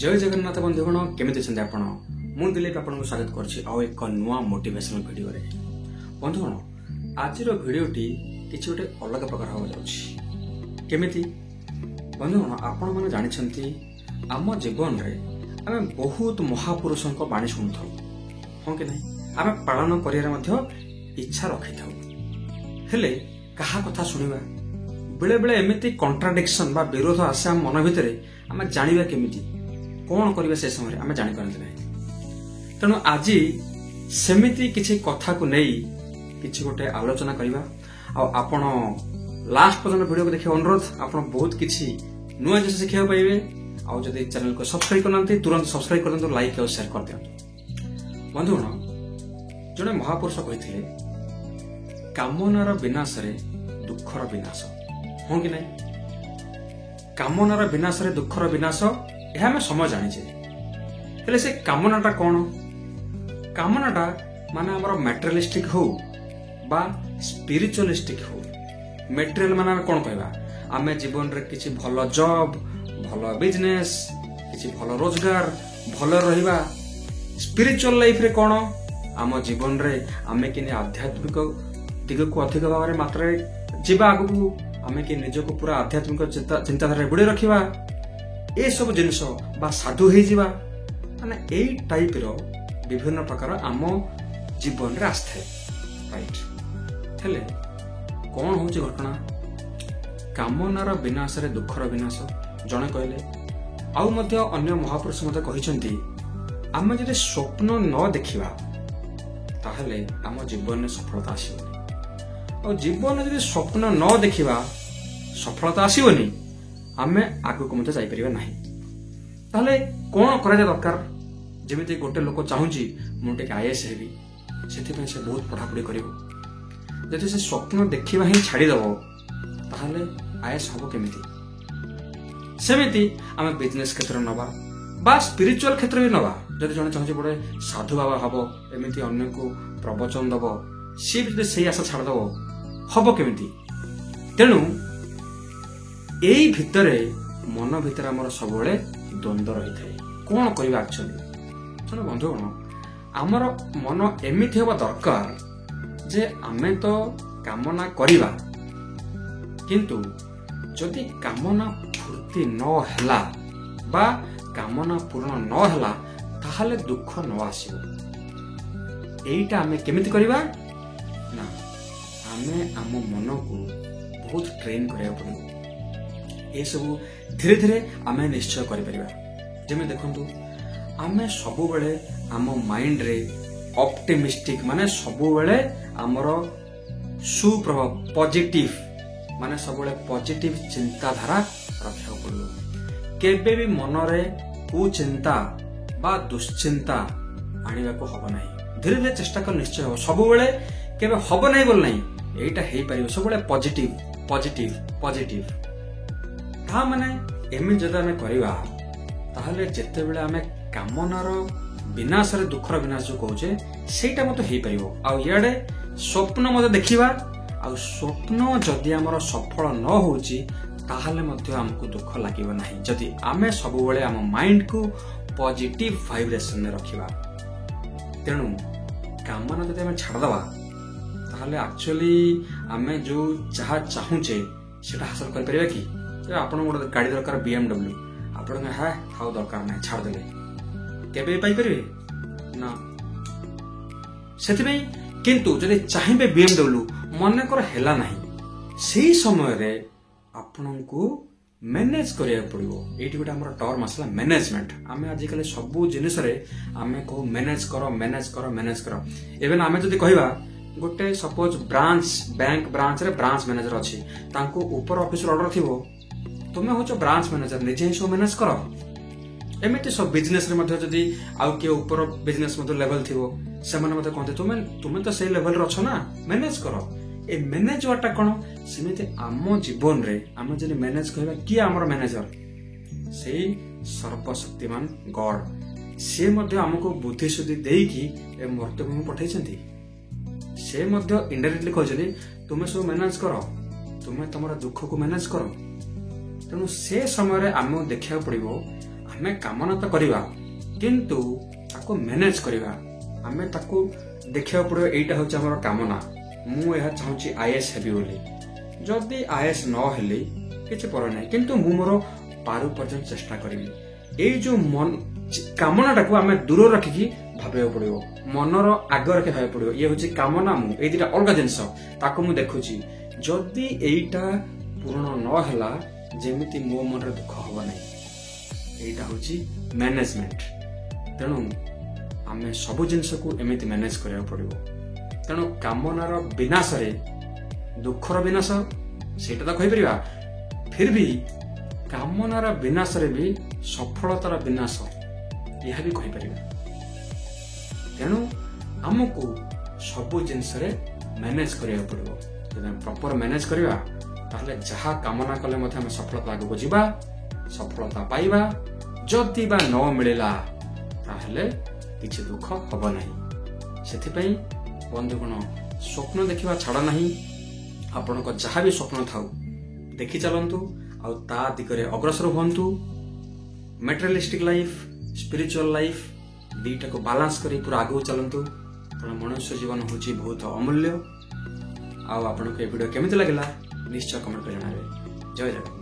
जय जगन्नाथ बंधुगण केमिति छथि आपण मु दिलीप आपन स्वागत करछि आ एक नुआ मोटिवेशनल वीडियो रे। बंधुगण आज रो वीडियोटी किछि गोटे अलग प्रकार हो जाउछि केमिति। बंधुगण आपण माने जानि छथि आम जीवन रे आमे बहुत महापुरुषों को बाणी शुणुथौ हां कि नै आमे पालन करिया मध्ये इच्छा रखिथौ हेले कहा कथा सुनिबा बेले बेले एमिति कॉन्ट्राडिक्शन बा विरोध आसे हम मन भितरे आमे जानिबा केमिति कौन करिबा से समय आमे जानि पारंत नै। तेणु आज सेमिति किछि कथा को नै किछि गोटे आलोचना करिबा आ आपण लास्ट पर्यंत वीडियो को देखि अनुरोध आपण बहुत किछि नुआ जिनिस सिखिया पाइबे। आ जदि चैनल को सब्सक्राइब करनते तुरंत सब्सक्राइब कर दंतु लाइक और शेयर कर दियंतु। बंधुगण जने महापुरुष कहिथिले कामनार विनाश रे दुखर विनाश हां कि नै। कामनार विनाश रे दुखर विनाश यह हमें समय जानिछे हेले से कामनाटा कौन कामनाटा माने हमर मटेरियलिस्टिक हो बा स्पिरिचुअलिस्टिक हो। मटेरियल माने कोन कहबा आमे जीवन रे किछि भलो जॉब भलो बिजनेस किछि भलो रोजगार भलो रहिबा। स्पिरिचुअल लाइफ रे कोन आम जीवन रे आमे किने आध्यात्मिक दिग को अधिक भाव मात्रा जीवा आगु आमे कि निज को पूरा आध्यात्मिक चिंताधारा बुड़ी रखिबा ए सब जिनिस बा साधु हो जावा माने ए टाइप रो विभिन्न प्रकार आम जीवन रे आस्थे राइट। हेले कौन होची घटना कामनार विनाश रे दुखर विनाश जणे कहले आउ मध्य अन्य महापुरुष मते कहिसंती आमे जदि स्वप्न न देखिबा ताहले आम जीवन में सफलता आसीबनी और जीवन में जदि स्वप्न न देखिबा सफलता आसीबनी आमे आगु को मते जाई परिबा नाही। ताले कोन करा दरकार जेमिति गोटे लोक चाहूची मुटे आईएएस हेबी सेथि पे से बहुत पढ़ा पढ़ी करिवो जदि से स्वप्न देखिबा ही छाडी दबो ताले आईएएस हबो केमिति। सेमिति आमे बिजनेस क्षेत्र नबा बा स्पिरिचुअल क्षेत्र भी नबा जदि जने चाहूची बडे साधु बाबा हबो एमिति अन्य को प्रवचन दबो सी भी से आशा छाड़ दबो हबो केमिति। तेनु एई भितरे मन भितर आमर सबले द्वंद्व रही थाए कौन करबा एक्चुअली सुनो बंधुगण आमर मन एमिति होबा दरकार जे आमे तो कामना करिबा किंतु जदि कामना पूर्ति न हैला बा कामना पूर्ण न हैला ताहले दुख न आसीबो। एइटा आमे केमिति करिबा ना आमे आम मन को बहुत ट्रेन करिया पड़ो ए सब धीरे धीरे आमे निश्चय करि परिबा। जेमे देखंतु आमे सबु बेले आम माइंड रे ऑप्टिमिस्टिक माने सबु बेले हमरो सुप्रभाव पॉजिटिव माने सबु बेले पॉजिटिव चिंता धारा रखिया पड़ो। केबे भी मन रे कु चिंता बा दुश्चिंता आनिबा को हबो नाही। धीरे धीरे चेष्टा कर निश्चय हो सबु बेले केबे हबो नाही बोल नाही एटा हेई परिबो सबु बेले पॉजिटिव पॉजिटिव पॉजिटिव ता माने एमि जदि आमे करिबा ताहले जेते बेले आमे कामनार विनाश रे दुखर विनाश जो कहूचे सेटा मते हेई परिबो। आ याडे स्वप्न मते देखिबा आ स्वप्न जदि हमर सफल न होउची ताहले मते हमको दुख लागिबो नाही जदि आमे सब बेले हम माइंड को पॉजिटिव वाइब्रेशन में रखिबा। तेनु कामना जदि आमे छाड़ दबा ताहले एक्चुअली आमे जो जहा चाहूचे सेटा हासिल कर परिबा कि आपण गोटे गाड़ी दरकार BMW आपण है थाउ दरकार ना छाड़ देले केबे पाई परिबे ना सेति किंतु जदि चाहिबे BMW मन कर हेला नाही सेही समय रे आपण को मैनेज करिया पड़िबो। एठी गोटे हमर टर्म आसला मैनेजमेंट आमे आज काले सब जिनिस रे आमे को मैनेज करो मैनेज करो मैनेज करो। एवं आमे जदि कहिबा गोटे सपोज ब्रांच बैंक ब्रांच रे ब्रांच मैनेजर अछि तांको ऊपर ऑफिस ऑर्डर थिबो तुमे होचो ब्रांच मैनेजर निजे ही सो मैनेज करो। एमिति सब बिजनेस रे मध्ये जदी आउ के ऊपर बिजनेस मध्ये लेवल थिबो से माने मते कहते तुमे तो सेही लेवल रे अछो ना मैनेज करो। ए मैनेज वाटा कोन सेमिति आम जीवन रे आम जने मैनेज कहबा कि हमर मैनेजर सेही सर्वशक्तिमान गॉड से मध्ये हमको बुद्धि सुद्धि देई कि ए मर्त्य को पठाई छथि से मध्ये इनडायरेक्टली कहजली तुमे सो मैनेज करो तुमे तमरा दुख को मैनेज करो। तेणु से समय आम देखा पड़ो आमे कामना तो करिवा किंतु ताको मैनेज करिवा आमे ताको देखिया पड़ो एटा होछ हमर कामना मु एहा चाहूची आईएएस हेबी बोली जदी आईएएस न हेली किछ पर नै किंतु मु मोर पारु पर्यंत चेष्टा करिवि ए जो मन कामना टाको आमे दूर रखिकी भाबे पड़ो मनर आगे रखे भाबे पड़ो ये होची कामना मु ए दिटा अलग जिंस ताको मु देखुची जदी एटा पूर्ण न हला जेमिति मो मन रे दुख होबा नै एटा होची मैनेजमेंट तेणु आमे सब जिनस को एमिति मैनेज करिया पड़िबो तेणु कामनार विनाश रे दुखर विनाश सेटा तो कहि परिबा फिर भी कामनार विनाश रे भी सफलतार विनाश यह भी कहि परिबा तेणु हमको सब जिनस रे मैनेज करिया पड़िबो जदि प्रॉपर मैनेज करिया ताहले जहा कामना कले मथे हम सफलता आगु जिबा सफलता पाइबा जदि बा न मिलिला ताहले किछि दुख हबो नाही सेथिपई बंधुगण स्वप्न देखिबा छाड़ा नाही आपण को जहा भी स्वप्न थाउ देखि चलंतु आ ता दिगरे अग्रसर होंतु मटेरियलिस्टिक लाइफ स्पिरिचुअल लाइफ दीटा को बैलेंस करी पूरा आगु चलंतु कारण मनुष्य जीवन होची बहुत अमूल्य आ आपण को ए वीडियो केमिति लागला निश्चय कमेंट कर जणाबे जय जगन्नाथ।